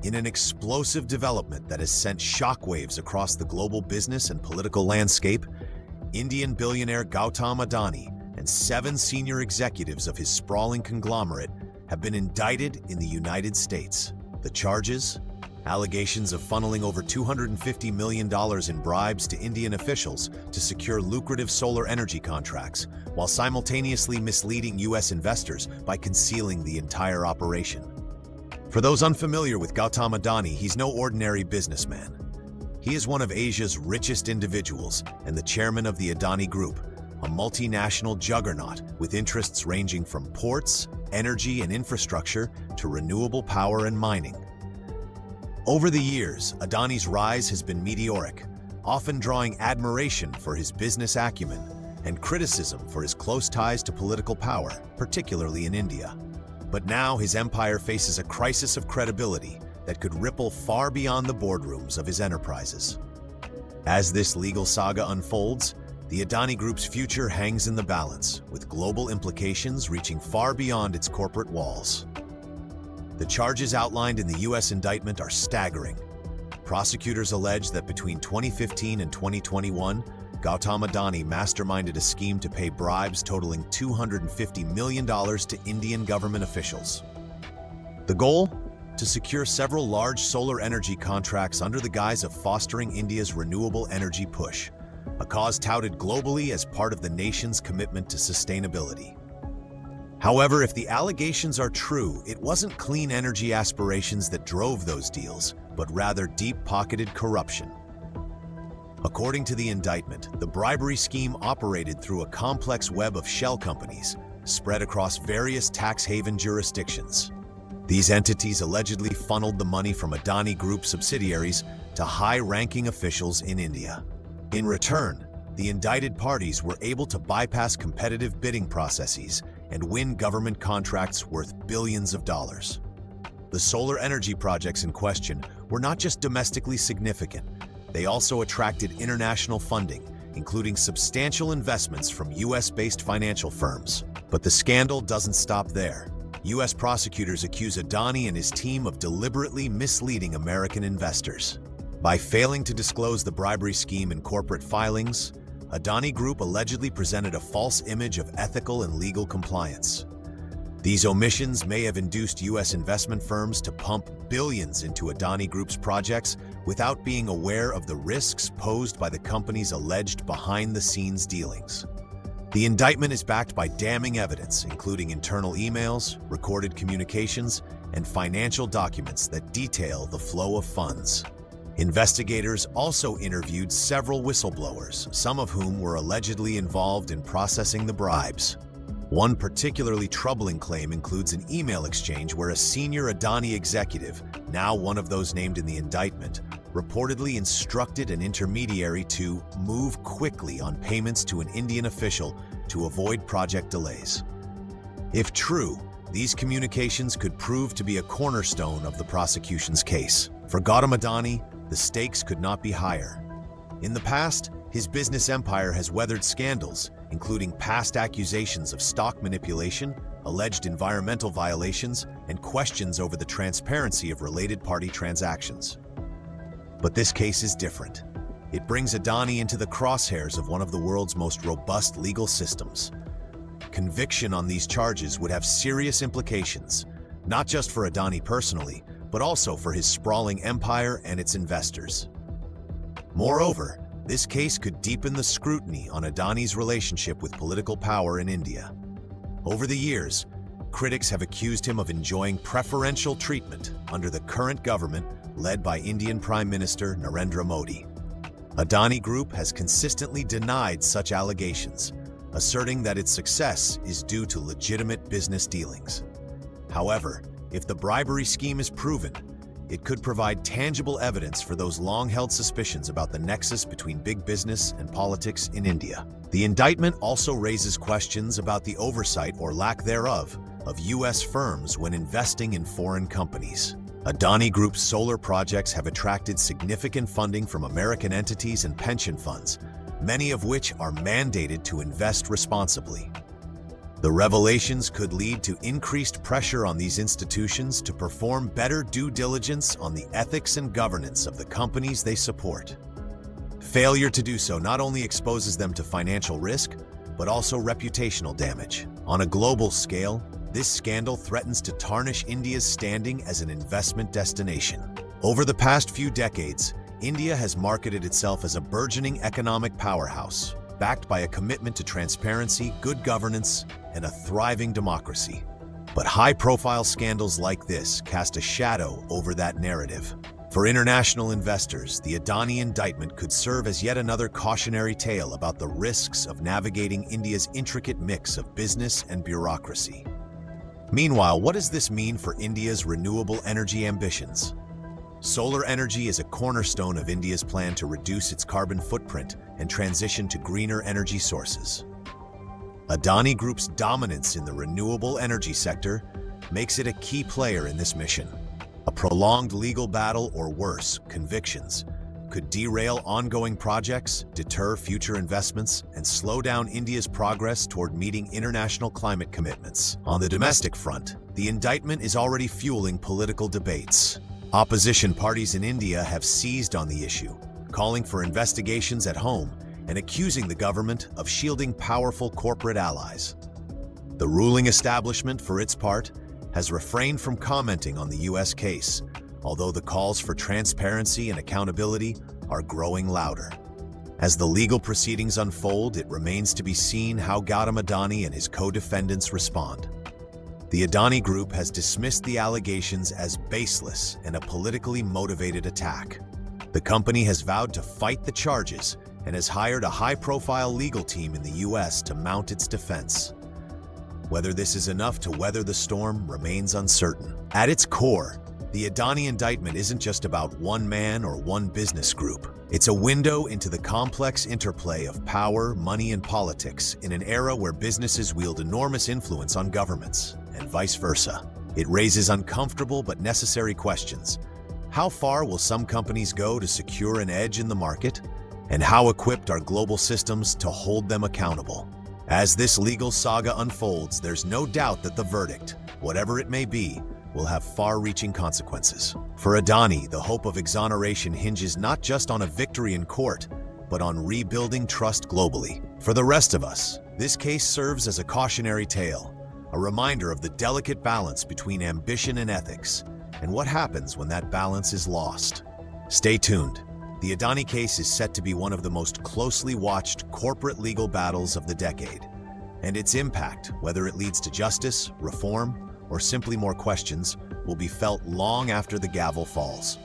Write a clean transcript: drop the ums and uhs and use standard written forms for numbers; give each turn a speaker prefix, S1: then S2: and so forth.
S1: In an explosive development that has sent shockwaves across the global business and political landscape, Indian billionaire Gautam Adani and 7 senior executives of his sprawling conglomerate have been indicted in the United States. The charges? Allegations of funneling over $250 million in bribes to Indian officials to secure lucrative solar energy contracts, while simultaneously misleading U.S. investors by concealing the entire operation. For those unfamiliar with Gautam Adani, he's no ordinary businessman. He is one of Asia's richest individuals and the chairman of the Adani Group, a multinational juggernaut with interests ranging from ports, energy and infrastructure to renewable power and mining. Over the years, Adani's rise has been meteoric, often drawing admiration for his business acumen and criticism for his close ties to political power, particularly in India. But now his empire faces a crisis of credibility that could ripple far beyond the boardrooms of his enterprises. As this legal saga unfolds, the Adani Group's future hangs in the balance, with global implications reaching far beyond its corporate walls. The charges outlined in the U.S. indictment are staggering. Prosecutors allege that between 2015 and 2021, Gautam Adani masterminded a scheme to pay bribes totaling $250 million to Indian government officials. The goal? To secure several large solar energy contracts under the guise of fostering India's renewable energy push, a cause touted globally as part of the nation's commitment to sustainability. However, if the allegations are true, it wasn't clean energy aspirations that drove those deals, but rather deep-pocketed corruption. According to the indictment, the bribery scheme operated through a complex web of shell companies spread across various tax haven jurisdictions. These entities allegedly funneled the money from Adani Group subsidiaries to high-ranking officials in India. In return, the indicted parties were able to bypass competitive bidding processes and win government contracts worth billions of dollars. The solar energy projects in question were not just domestically significant, they also attracted international funding, including substantial investments from US-based financial firms. But the scandal doesn't stop there. US prosecutors accuse Adani and his team of deliberately misleading American investors. By failing to disclose the bribery scheme in corporate filings, Adani Group allegedly presented a false image of ethical and legal compliance. These omissions may have induced U.S. investment firms to pump billions into Adani Group's projects without being aware of the risks posed by the company's alleged behind-the-scenes dealings. The indictment is backed by damning evidence, including internal emails, recorded communications, and financial documents that detail the flow of funds. Investigators also interviewed several whistleblowers, some of whom were allegedly involved in processing the bribes. One particularly troubling claim includes an email exchange where a senior Adani executive, now one of those named in the indictment, reportedly instructed an intermediary to move quickly on payments to an Indian official to avoid project delays. If true, these communications could prove to be a cornerstone of the prosecution's case. For Gautam Adani, the stakes could not be higher. In the past, his business empire has weathered scandals, including past accusations of stock manipulation, alleged environmental violations, and questions over the transparency of related party transactions. But this case is different. It brings Adani into the crosshairs of one of the world's most robust legal systems. Conviction on these charges would have serious implications, not just for Adani personally, but also for his sprawling empire and its investors. Moreover, this case could deepen the scrutiny on Adani's relationship with political power in India. Over the years, critics have accused him of enjoying preferential treatment under the current government led by Indian Prime Minister Narendra Modi. Adani Group has consistently denied such allegations, asserting that its success is due to legitimate business dealings. However, if the bribery scheme is proven, it could provide tangible evidence for those long-held suspicions about the nexus between big business and politics in India. The indictment also raises questions about the oversight or lack thereof of U.S. firms when investing in foreign companies. Adani Group's solar projects have attracted significant funding from American entities and pension funds, many of which are mandated to invest responsibly. The revelations could lead to increased pressure on these institutions to perform better due diligence on the ethics and governance of the companies they support. Failure to do so not only exposes them to financial risk, but also reputational damage. On a global scale, this scandal threatens to tarnish India's standing as an investment destination. Over the past few decades, India has marketed itself as a burgeoning economic powerhouse, backed by a commitment to transparency, good governance, and a thriving democracy. But high-profile scandals like this cast a shadow over that narrative. For international investors, the Adani indictment could serve as yet another cautionary tale about the risks of navigating India's intricate mix of business and bureaucracy. Meanwhile, what does this mean for India's renewable energy ambitions? Solar energy is a cornerstone of India's plan to reduce its carbon footprint and transition to greener energy sources. Adani Group's dominance in the renewable energy sector makes it a key player in this mission. A prolonged legal battle, or worse, convictions, could derail ongoing projects, deter future investments, and slow down India's progress toward meeting international climate commitments. On the domestic front, the indictment is already fueling political debates. Opposition parties in India have seized on the issue, calling for investigations at home and accusing the government of shielding powerful corporate allies. The ruling establishment, for its part, has refrained from commenting on the U.S. case, although the calls for transparency and accountability are growing louder. As the legal proceedings unfold, it remains to be seen how Gautam Adani and his co-defendants respond. The Adani Group has dismissed the allegations as baseless and a politically motivated attack. The company has vowed to fight the charges and has hired a high-profile legal team in the U.S. to mount its defense. Whether this is enough to weather the storm remains uncertain. At its core, the Adani indictment isn't just about one man or one business group. It's a window into the complex interplay of power, money, and politics in an era where businesses wield enormous influence on governments, and vice versa. It raises uncomfortable but necessary questions. How far will some companies go to secure an edge in the market? And how equipped are global systems to hold them accountable? As this legal saga unfolds, there's no doubt that the verdict, whatever it may be, will have far-reaching consequences. For Adani, the hope of exoneration hinges not just on a victory in court, but on rebuilding trust globally. For the rest of us, this case serves as a cautionary tale, a reminder of the delicate balance between ambition and ethics, and what happens when that balance is lost. Stay tuned. The Adani case is set to be one of the most closely watched corporate legal battles of the decade, and its impact, whether it leads to justice, reform, or simply more questions, will be felt long after the gavel falls.